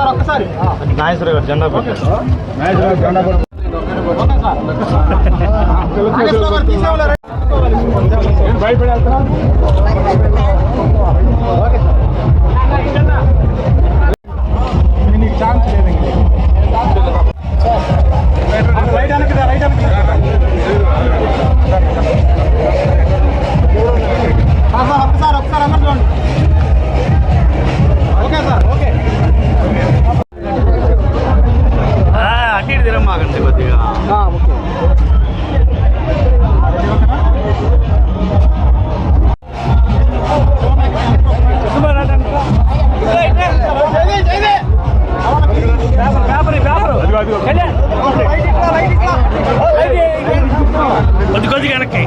ఒక్కసారి నాగేశ్వర గారు జెండా భయపడేస్తా నీకు ఛాన్స్ లేదు రైట్ అనక రైట్ అనక ఒక్కసారి అమ్మ చూడండి ఓకే సార్ ఓకే అటు తిరమ్మాకండి కొద్దిగా ఓకే కొద్ది కొద్ది వెనక్కి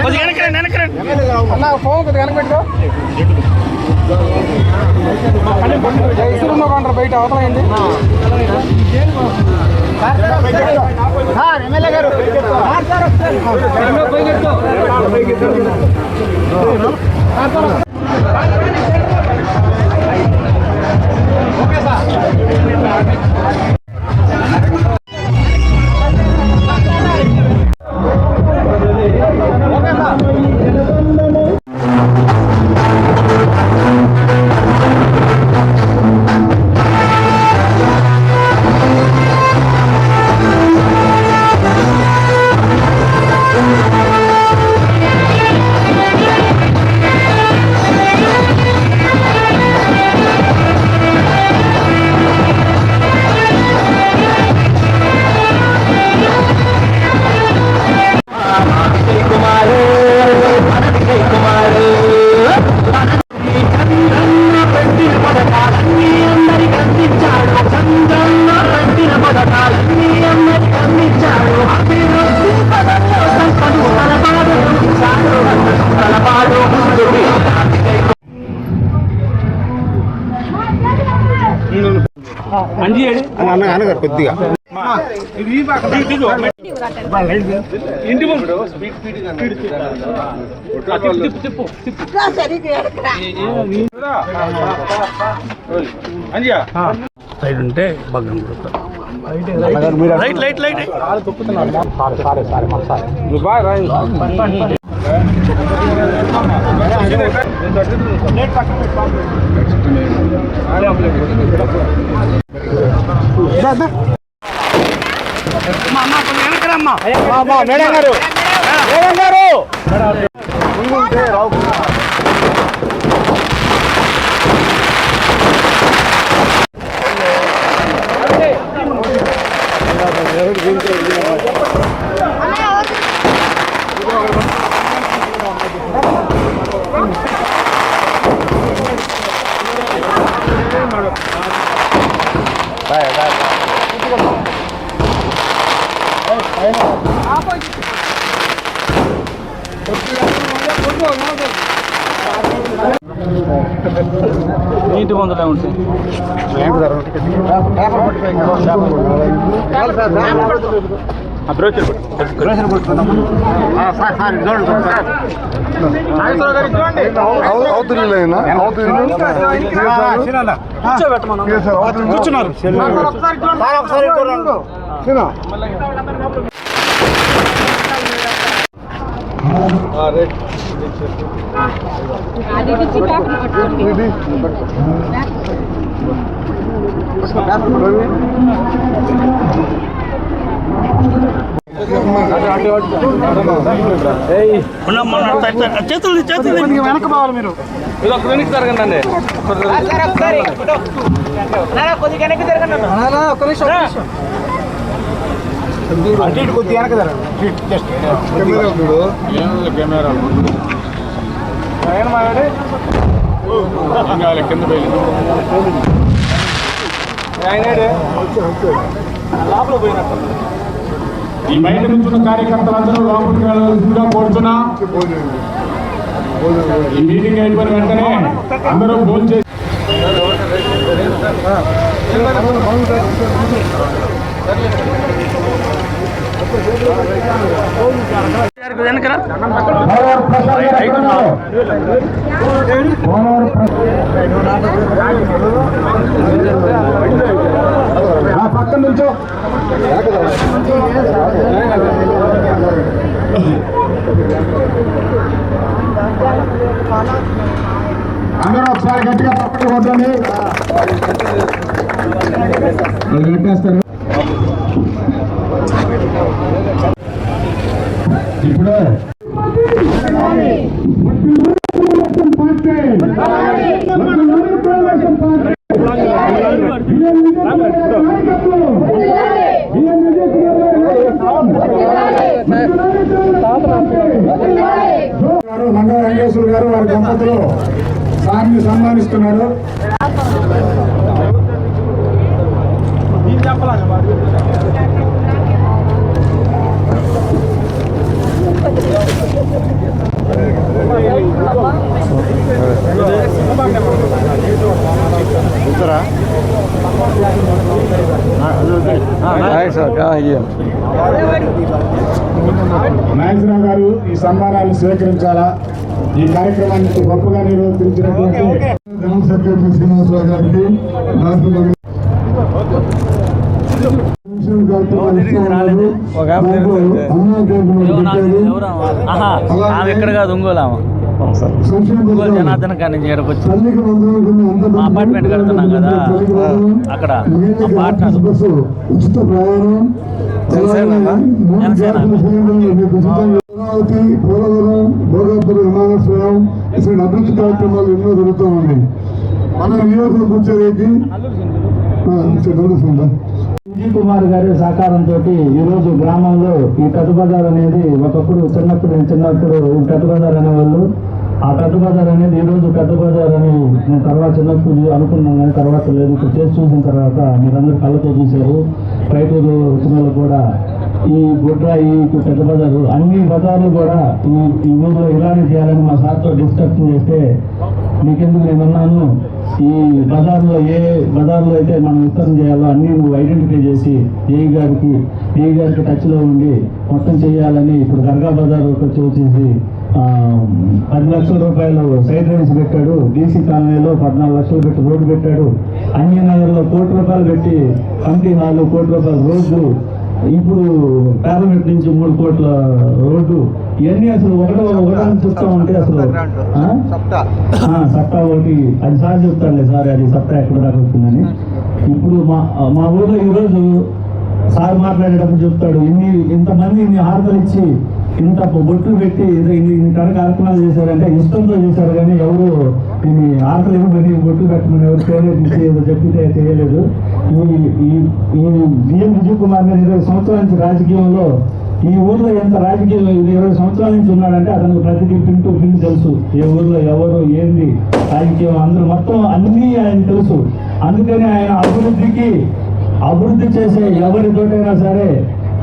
కొద్దిగా వెనకరండి అన్న ఫోన్ కొద్దిగా వెనక పెట్టుకో ఇసురున్నావు బయట అవతలైంది ఎమ్మెల్యే గారు ఓకే సార్ కొద్దిగా ఇంటి సైడ్ ఉంటే బాగా లైట్ లైట్ లైట్ మేడం గారు మేడం గారు నీటి మందులే ఉంటాయి. కూర్చున్నారు చేతులు చేతులు వెనక పోవాలి మీరు వెనక్కి జరగండి ఒక్క నిమిషం అటు ఇటు కొద్దిగా వెనక జరగదు. జస్ట్ కెమెరా కింద లోపల పోయినట్టు. ఈ బయట నుంచున్న కార్యకర్తలందరూ లోపలికి వెళ్ళాల్సిందిగా కోరుతున్నా. ఈ మీటింగ్ అయిపోయిన వెంటనే అందరూ భోజనం చేసి పక్కన నుంచో అందరూ ఒకసారి గట్టిగా పక్కన కొట్టండి. పెట్టేస్తారు. ఇప్పుడు మంగళ వెంకటేశ్వర గారు వారి దంపతులు సార్ని సన్మానిస్తున్నారు. నాగేశ్వరరావు గారు ఈ సన్మానాన్ని స్వీకరించాలా. ఈ కార్యక్రమాన్ని గొప్పగా నిర్వర్తించినటువంటి జనరల్ సెక్రటరీ శ్రీనివాసరావు గారికి ఎక్కడ కాదు ఒంగోలు జనార్దన్ కానీ చేరకొచ్చి మా అపార్ట్మెంట్ కడుతున్నాం కదా అక్కడ ఉచిత ప్రయాణం పోలవరం భోగాపురం విమానాశ్రయం ఇటువంటి అభివృద్ధి కార్యక్రమాలు ఎన్నో జరుగుతూ ఉన్నాయి. మన నియోజకవర్గం వచ్చేది విజయ్ కుమార్ గారి సహకారంతో ఈరోజు గ్రామంలో ఈ కట్టు బజార్ అనేది ఒకప్పుడు చిన్నప్పుడు కట్టు బజార్ అనేవాళ్ళు. ఆ కట్టు బజార్ అనేది ఈరోజు కట్టు బజార్ అని నేను తర్వాత చిన్నప్పుడు అనుకున్నాను, కానీ తర్వాత లేదు. ఇప్పుడు చేసి చూసిన తర్వాత మీరందరూ కళ్ళతో చూశారు. రైతులు వచ్చిన వాళ్ళు కూడా ఈ గుడ్ర ఈ పెద్ద బజారు అన్ని బజార్లు కూడా ఈ ఊళ్ళో ఇలానే చేయాలని మా సార్తో డిస్కషన్ చేస్తే మీకెందుకు నేను అన్నాను, ఈ బజార్లో ఏ బజార్లో అయితే మనం విస్తరణ చేయాలో అన్ని నువ్వు ఐడెంటిఫై చేసి ఏఈ గారికి టచ్లో ఉండి మొత్తం చేయాలని ఇప్పుడు దర్గా బజార్ వచ్చేసి 10 లక్షల రూపాయలు సైడ్ రైన్స్ పెట్టాడు. డీసీ కాలనీలో 14 లక్షలు పెట్టి రోడ్డు పెట్టాడు. అన్ని నగర్లో 1 కోటి రూపాయలు పెట్టి కమిటీ హాల్ 1 కోటి రూపాయల రోడ్డు, ఇప్పుడు పార్లమెంట్ నుంచి 3 కోట్ల రోడ్డు, ఇవన్నీ అసలు ఒకటని చెప్తా ఉంటే అసలు సత్తా ఒకటి అది సార్ చెప్తానులే సార్ అది సత్తా ఎక్కడ దాకా వస్తుందని. ఇప్పుడు మా ఊళ్ళో ఈరోజు సార్ మాట్లాడేటప్పుడు చెప్తాడు, ఇంతమంది ఇన్ని హారతలు ఇచ్చి ఇంత బొట్లు పెట్టి ఇన్ని కార్యక్రమాలు చేశారంటే ఇష్టంతో చేశారు, కానీ ఎవరు దీన్ని హారతలు ఇవ్వబడి బొట్లు పెట్టమని ఎవరు ప్రేరేపించి ఏదో చెప్పితే చేయలేదు. ఈ బిఎం విజయ్ కుమార్ గారు 20 సంవత్సరాల నుంచి రాజకీయంలో ఈ ఊర్లో ఎంత రాజకీయం 20 సంవత్సరాల నుంచి ఉన్నాడంటే అతనికి ప్రతిదీ పిన్ టు పిన్ తెలుసు. ఏ ఊర్లో ఎవరు ఏంది రాజకీయం అందరూ మొత్తం అన్నీ ఆయన తెలుసు. అందుకని ఆయన అభివృద్ధి చేసే ఎవరితోటైనా సరే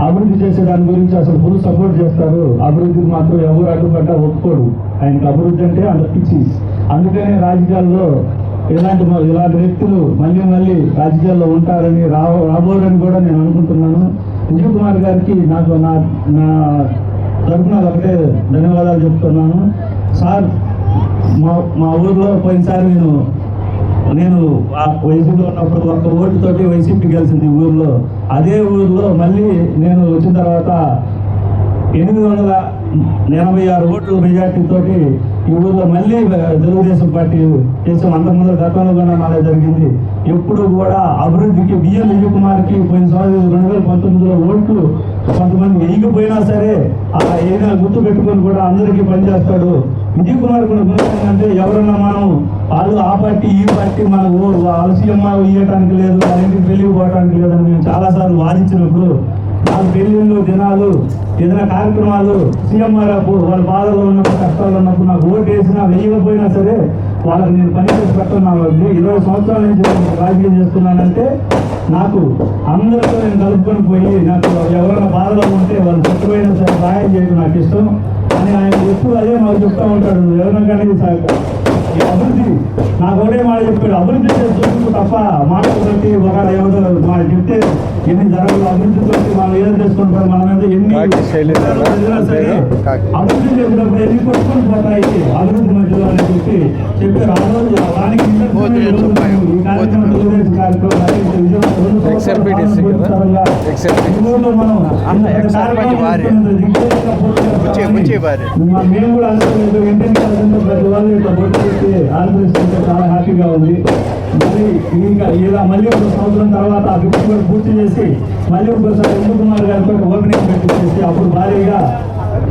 అభివృద్ధి చేసే దాని గురించి అసలు ఫుల్ సపోర్ట్ చేస్తారు. అభివృద్ధికి మాత్రం ఎవరు అడ్డుపడ్డా ఒప్పుకోడు. ఆయనకు అభివృద్ధి అంటే అంత పిచ్చి. అందుకనే రాజకీయాల్లో ఇలాంటి వ్యక్తులు మళ్ళీ రాజకీయాల్లో ఉంటారని రాబోరని కూడా నేను అనుకుంటున్నాను. విజయ్ కుమార్ గారికి నాకు నా తరఫున ఒకటే ధన్యవాదాలు చెప్తున్నాను. సార్ మా ఊర్లో పోయినసారి నేను వైసీపీలో ఉన్నప్పుడు 1 ఓటుతోటి వైసీపీ గెలిచింది ఊర్లో. అదే ఊర్లో మళ్ళీ నేను వచ్చిన తర్వాత 886 ఓట్ల మెజార్టీతోటి ఈ ఊర్లో మళ్ళీ తెలుగుదేశం పార్టీ చేసాం. అంతకుముందు గతంలో కూడా నాలే జరిగింది. ఎప్పుడు కూడా అభివృద్ధికి బిఎం విజయ్ కుమార్కి పోయిన సంవత్సరం 2019లో ఓట్లు కొంతమంది వేయకపోయినా సరే ఏదైనా గుర్తు పెట్టుకొని కూడా అందరికీ పనిచేస్తాడు. విజయ్ కుమార్ కూడా అంటే ఎవరన్నా మనం వాళ్ళు ఆ పార్టీ ఈ పార్టీ మనకు ఆలస్యం ఇవ్వటానికి లేదు, వాళ్ళ ఇంటికి వెళ్ళిపోవటానికి లేదని మేము చాలాసార్లు వాదించినప్పుడు వాళ్ళ పెళ్ళిళ్ళు దినాలు ఏదైనా కార్యక్రమాలు సీఎంఆర్ వాళ్ళ బాధలో ఉన్నప్పుడు కష్టాలు ఉన్నప్పుడు నాకు ఓటు వేసినా వేయకపోయినా సరే వాళ్ళకి నేను పని చేసి పెట్టన్నాను. 20 సంవత్సరాల నుంచి రాజకీయం చేస్తున్నానంటే నాకు అందరితో నేను కలుపుకొని పోయి నాకు ఎవరైనా బాధలో ఉంటే వాళ్ళు చచ్చిపోయినా సరే సహాయం చేయడం నాకు ఇష్టం అని ఆయన ఎప్పుడు అదే మాకు చెప్తూ ఉంటాడు. ఎవరైనా కానీ ఈ అభివృద్ధి నాకు ఒకటే మాట చెప్పాడు, అభివృద్ధి చేసుకుంటూ తప్ప మాటలు బట్టి ఒక ఎవరో మనం చెప్తే ఎన్ని జరగదు అభివృద్ధితో మనం ఏదో చేసుకుంటాం మన మీద ఎన్ని సరే అభివృద్ధి చేసినప్పుడు ఎన్ని కొట్టుకొని పోతాయి అభివృద్ధి మధ్యలో అని చెప్పారు. ఆ రోజు దానికి ఈ కార్యక్రమం మేము కూడా ప్రతి వాళ్ళు ఇట్లా బొట్టు పెట్టి ఆలోచిస్తుంటే చాలా హ్యాపీగా ఉంది. మరి ఇంకా ఇలా మళ్ళీ ఒక సంవత్సరం తర్వాత ఆ బిడ్డ కూడా పూర్తి చేసి మళ్ళీ ఒకసారి ఎందుకున్నారు గారితో ఓపెనింగ్ పెట్టించేసి అప్పుడు భారీగా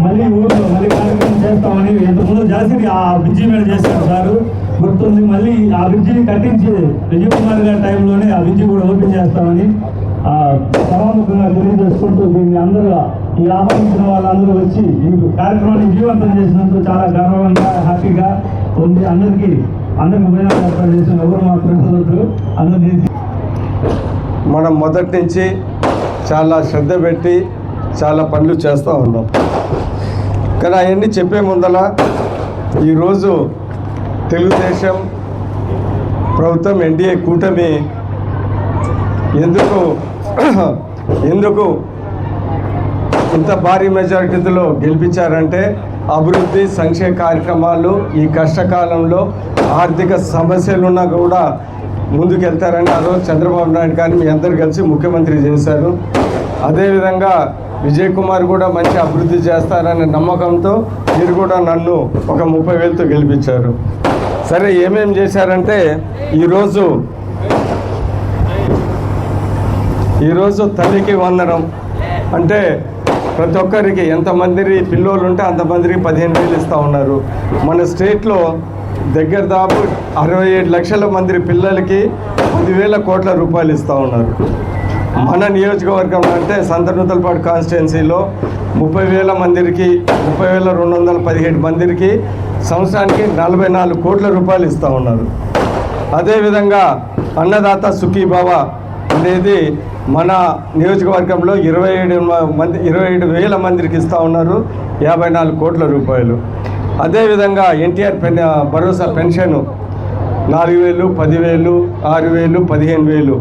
మళ్ళీ ఊళ్ళో మళ్ళీ కార్యక్రమం చేస్తామని ఇంతకుముందు జాస్తి ఆ బ్రిడ్జి మీద చేశారు సారు గుర్తుంది. మళ్ళీ ఆ బ్రిడ్జిని కట్టించి విజయ్ కుమార్ గారి టైంలోనే ఆ బ్రిడ్జి కూడా ఓపెన్ చేస్తామని సభాముఖంగా తెలియజేసుకుంటూ దీన్ని అందరూ ఈ ఆహ్వానించిన వాళ్ళందరూ వచ్చి ఈ కార్యక్రమాన్ని విజయవంతం చేసినందుకు చాలా గర్వంగా హ్యాపీగా ఉంది. అందరికీ పోయినా ఏర్పాటు చేసిన ఎవరు మా ఫ్రెండ్స్ అందరికీ మనం మొదటి నుంచి చాలా శ్రద్ధ పెట్టి చాలా పనులు చేస్తూ ఉన్నాం. కానీ అవన్నీ చెప్పే ముందల ఈరోజు తెలుగుదేశం ప్రభుత్వం ఎన్డీఏ కూటమి ఎందుకు ఇంత భారీ మెజారిటీలో గెలిపించారంటే అభివృద్ధి సంక్షేమ కార్యక్రమాలు ఈ కష్టకాలంలో ఆర్థిక సమస్యలున్నా కూడా ముందుకెళ్తారని ఆ రోజు చంద్రబాబు నాయుడు గారిని మీ అందరు కలిసి ముఖ్యమంత్రి చేశారు. అదేవిధంగా విజయ్ కుమార్ కూడా మంచి అభివృద్ధి చేస్తారనే నమ్మకంతో మీరు కూడా నన్ను ఒక 30,000తో గెలిపించారు. సరే ఏమేం చేశారంటే ఈరోజు తల్లికి వందనం అంటే ప్రతి ఒక్కరికి ఎంతమంది పిల్లోళ్ళు ఉంటే అంతమందికి 15,000 ఇస్తూ ఉన్నారు. మన స్టేట్లో దగ్గర దాపు 67 లక్షల మంది పిల్లలకి 10,000 కోట్ల రూపాయలు ఇస్తూ ఉన్నారు. మన నియోజకవర్గం అంటే సంతనూతలపాడు కాన్స్టిట్యున్సీలో 30,000 మందికి 30,217 మందికి సంవత్సరానికి 44 కోట్ల రూపాయలు ఇస్తూ ఉన్నారు. అదేవిధంగా అన్నదాత సుఖీభవ అనేది మన నియోజకవర్గంలో 27,000 మందికి ఇస్తూ ఉన్నారు, 54 కోట్ల రూపాయలు. అదేవిధంగా ఎన్టీఆర్ భరోసా పెన్షన్ 4,000, 10,000, 6,000, 15,000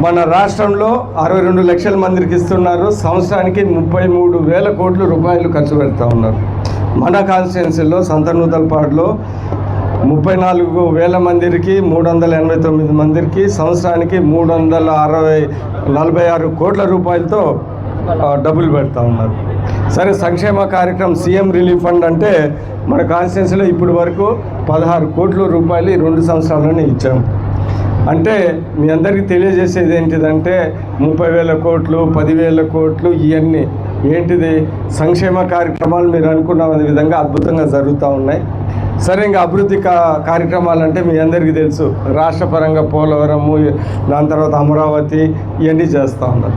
మన రాష్ట్రంలో 62 లక్షల మందికి ఇస్తున్నారు. సంవత్సరానికి 33,000 కోట్ల రూపాయలు ఖర్చు పెడతా ఉన్నారు. మన కాన్స్టిట్యున్సీలో సంతనూతలపాడులో 34,000 మందికి 389 మందికి సంవత్సరానికి 346 కోట్ల రూపాయలతో డబ్బులు పెడతా ఉన్నారు. సరే సంక్షేమ కార్యక్రమం సీఎం రిలీఫ్ ఫండ్ అంటే మన కాన్స్టిట్యున్సీలో ఇప్పటి వరకు 16 కోట్ల రూపాయలు ఈ 2 సంవత్సరాల్లోనే ఇచ్చాము. అంటే మీ అందరికీ తెలియజేసేది ఏంటిదంటే 30,000 కోట్లు 10,000 కోట్లు ఇవన్నీ ఏంటిది సంక్షేమ కార్యక్రమాలు మీరు అనుకున్న విధంగా అద్భుతంగా జరుగుతూ ఉన్నాయి. సరే ఇంకా అభివృద్ధి కార్యక్రమాలు అంటే మీ అందరికీ తెలుసు, రాష్ట్ర పరంగా పోలవరము, దాని తర్వాత అమరావతి ఇవన్నీ చేస్తూ ఉన్నారు.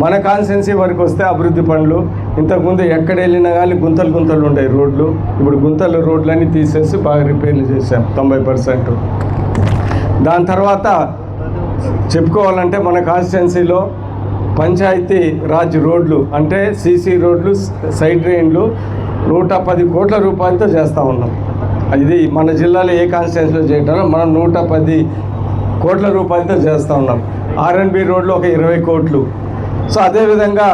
మన కాన్స్టిట్యున్సీ వరకు వస్తే అభివృద్ధి పనులు ఇంతకుముందు ఎక్కడ వెళ్ళినా కానీ గుంతలు ఉండేవి రోడ్లు. ఇప్పుడు రోడ్లన్నీ తీసేసి బాగా రిపేర్లు చేశాం 90%. దాని తర్వాత చెప్పుకోవాలంటే మన కాన్స్టిట్యున్సీలో పంచాయతీ రాజ్ రోడ్లు అంటే సీసీ రోడ్లు, సైడ్ డ్రైన్లు 110 కోట్ల రూపాయలతో చేస్తూ ఉన్నాం. ఇది మన జిల్లాలో ఏ కాన్స్టిట్యున్సీలో చేయటం మనం 110 కోట్ల రూపాయలతో చేస్తూ ఉన్నాం. ఆర్ఎన్బి రోడ్లు ఒక 20 కోట్లు. సో అదేవిధంగా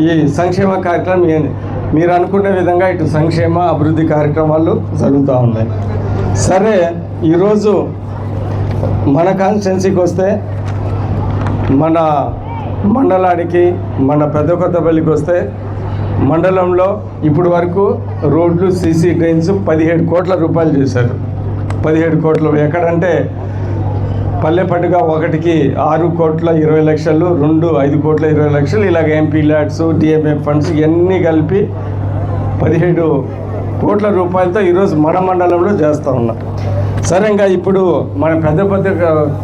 ఈ సంక్షేమ కార్యక్రమం మీరు అనుకునే విధంగా ఇటు సంక్షేమ అభివృద్ధి కార్యక్రమాలు జరుగుతూ ఉన్నాయి. సరే ఈరోజు మన కాన్స్టిట్యున్సీకి వస్తే మన మండలానికి మన పెద్ద కొత్తపల్లికి వస్తే మండలంలో ఇప్పుడు వరకు రోడ్లు సీసీ డ్రైన్స్ 17 కోట్ల రూపాయలు చేశారు. 17 కోట్లు ఎక్కడంటే పల్లె పండుగ ఒకటికి 6 కోట్ల 20 లక్షలు, 2 5 కోట్ల 20 లక్షలు, ఇలాగ ఎంపీ ల్యాడ్స్, డిఎంఎఫ్ ఫండ్స్ ఇవన్నీ కలిపి 17 కోట్ల రూపాయలతో ఈరోజు మన మండలంలో చేస్తూ ఉన్నాం. సరే ఇంకా ఇప్పుడు మన పెద్ద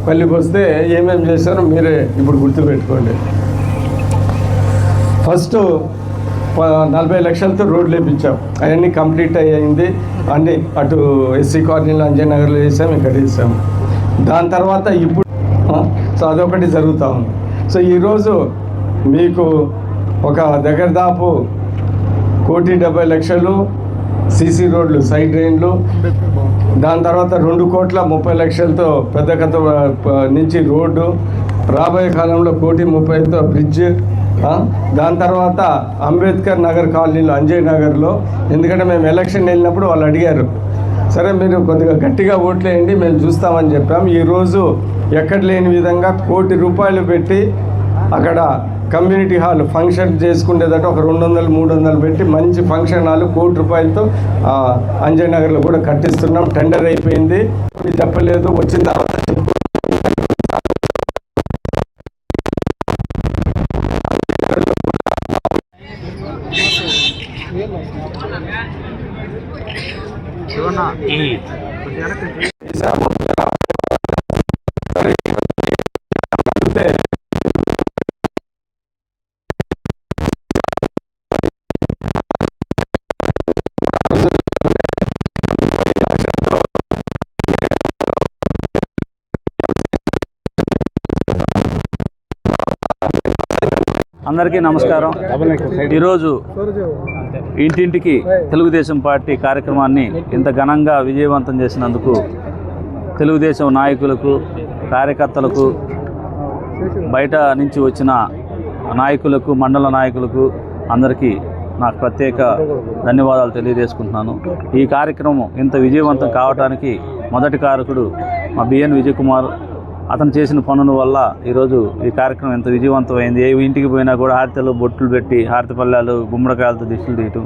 పల్లికి వస్తే ఏమేమి చేశారో మీరే ఇప్పుడు గుర్తుపెట్టుకోండి. ఫస్ట్ 40 లక్షలతో రోడ్లు వేయించాం. అవన్నీ కంప్లీట్ అయ్యింది. అన్నీ అటు ఎస్సీ కాలనీలో అంజయ్ నగర్లో చేసాం, ఇక్కడ చేసాం. దాని తర్వాత ఇప్పుడు సో అదొకటి జరుగుతూ ఉంది. సో ఈరోజు మీకు ఒక దగ్గర దాపు 1,70,00,000 సీసీ రోడ్లు, సైడ్ డ్రైన్లు, దాని తర్వాత 2,30,00,000తో పెద్ద కథ నుంచి రోడ్డు, రాబోయే కాలంలో 1,30,00,000తో బ్రిడ్జ్. దాని తర్వాత అంబేద్కర్ నగర్ కాలనీలో అంజయ్ నగర్లో, ఎందుకంటే మేము ఎలక్షన్ వెళ్ళినప్పుడు వాళ్ళు అడిగారు, సరే మీరు కొద్దిగా గట్టిగా ఓట్లు వేయండి మేము చూస్తామని చెప్పాం. ఈరోజు ఎక్కడ లేని విధంగా ₹1,00,00,000 పెట్టి అక్కడ కమ్యూనిటీ హాల్ ఫంక్షన్ చేసుకునేదట ఒక 200-300 పెట్టి మంచి ఫంక్షన్ హాల్ ₹1,00,00,000తో అంజయ్ నగర్లో కూడా కట్టిస్తున్నాం. టెండర్ అయిపోయింది, చెప్పలేదు, వచ్చిన తర్వాత అందరికీ నమస్కారం. ఈరోజు ఇంటింటికి తెలుగుదేశం పార్టీ కార్యక్రమాన్ని ఇంత ఘనంగా విజయవంతం చేసినందుకు తెలుగుదేశం నాయకులకు, కార్యకర్తలకు, బయట నుంచి వచ్చిన నాయకులకు, మండల నాయకులకు అందరికీ నాకు ప్రత్యేక ధన్యవాదాలు తెలియజేసుకుంటున్నాను. ఈ కార్యక్రమం ఇంత విజయవంతం కావడానికి మొదటి కారకుడు మా బిఎన్ విజయ్ కుమార్. అతను చేసిన పనుల వల్ల ఈరోజు ఈ కార్యక్రమం ఎంత విజయవంతమైంది. ఏ ఇంటికి పోయినా కూడా హారతలు, బొట్లు పెట్టి, హారతి పళ్ళాలు, గుమ్మడికాయలతో దిష్టిలు తీయటం,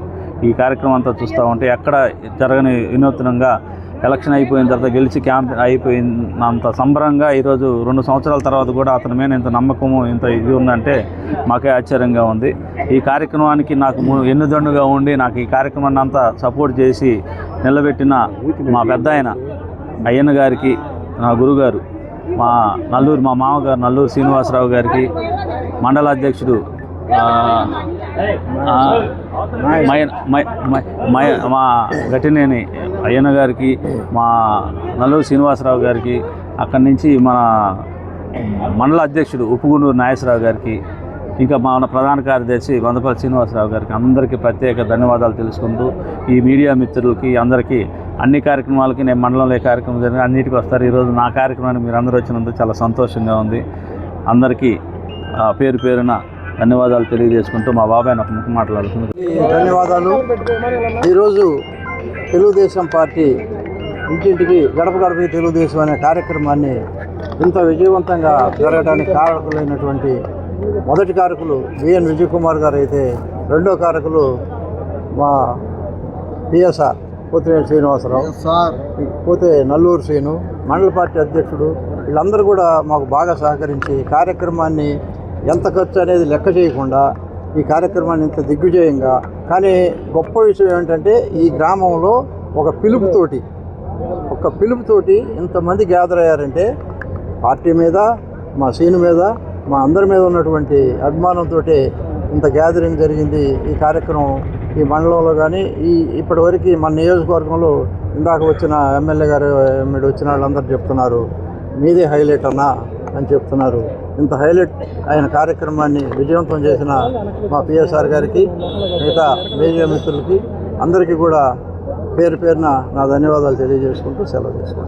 ఈ కార్యక్రమం అంతా చూస్తూ ఉంటే ఎక్కడ జరగని వినూత్నంగా ఎలక్షన్ అయిపోయిన తర్వాత గెలిచి క్యాంప్ అయిపోయినంత సంబరంగా ఈరోజు 2 సంవత్సరాల తర్వాత కూడా అతని మీద ఇంత నమ్మకము, ఇంత ఇది ఉందంటే మాకే ఆశ్చర్యంగా ఉంది. ఈ కార్యక్రమానికి నాకు ఎన్నుదండుగా ఉండి నాకు ఈ కార్యక్రమాన్ని అంతా సపోర్ట్ చేసి నిలబెట్టిన మా పెద్ద అయ్యన్న గారికి, నా గురుగారు, మా మామగారు నల్లూరు శ్రీనివాసరావు గారికి, మండల అధ్యక్షుడు మా గట్టినేని అయ్యన్న గారికి, మా నల్లూరు శ్రీనివాసరావు గారికి, అక్కడి నుంచి మన మండల అధ్యక్షుడు ఉప్పుగుండూరు నాగేశ్వరరావు గారికి, ఇంకా మా ప్రధాన కార్యదర్శి వందపల్లి శ్రీనివాసరావు గారికి అందరికీ ప్రత్యేక ధన్యవాదాలు తెలుసుకుంటూ, ఈ మీడియా మిత్రులకి అందరికీ అన్ని కార్యక్రమాలకి, నేను మండలంలో ఏ కార్యక్రమం జరిగిన అన్నిటికీ వస్తారు. ఈరోజు నా కార్యక్రమానికి మీరు అందరూ వచ్చినందుకు చాలా సంతోషంగా ఉంది. అందరికీ పేరు పేరున ధన్యవాదాలు తెలియజేసుకుంటూ మా బాబాయ్ ఒక ముఖం మాట్లాడుతుంది. ధన్యవాదాలు. ఈరోజు తెలుగుదేశం పార్టీ ఇంటింటికి గడప గడపకి తెలుగుదేశం అనే కార్యక్రమాన్ని ఇంత విజయవంతంగా జరగడానికి కారకులైనటువంటి మొదటి కారకులు బిఎన్ విజయ్ కుమార్ గారు అయితే, రెండో కారకులు మా పిఎస్ఆర్ పోతినేని శ్రీనివాసరావు, పోతే నల్లూరు శ్రీను, మండల పార్టీ అధ్యక్షుడు, వీళ్ళందరూ కూడా మాకు బాగా సహకరించి కార్యక్రమాన్ని ఎంత ఖర్చు అనేది లెక్క చేయకుండా ఈ కార్యక్రమాన్ని ఇంత దిగ్విజయంగా, కానీ గొప్ప విషయం ఏంటంటే ఈ గ్రామంలో ఒక పిలుపుతోటి ఇంతమంది గ్యాదర్ అయ్యారంటే పార్టీ మీద, మా సీను మీద, మా అందరి మీద ఉన్నటువంటి అభిమానంతో ఇంత గ్యాదరింగ్ జరిగింది. ఈ కార్యక్రమం ఈ మండలంలో కానీ ఇప్పటివరకు మన నియోజకవర్గంలో ఇందాక వచ్చిన ఎమ్మెల్యే గారు మీరు వచ్చిన వాళ్ళందరూ చెప్తున్నారు మీదే హైలైట్ అన్నా అని చెప్తున్నారు. ఇంత హైలైట్ అయిన కార్యక్రమాన్ని విజయవంతం చేసిన మా పిఎస్ఆర్ గారికి, మిగతా మీడియా మిత్రులకి అందరికీ కూడా పేరు పేరున నా ధన్యవాదాలు తెలియజేసుకుంటూ సెలవు తీసుకుంటాను.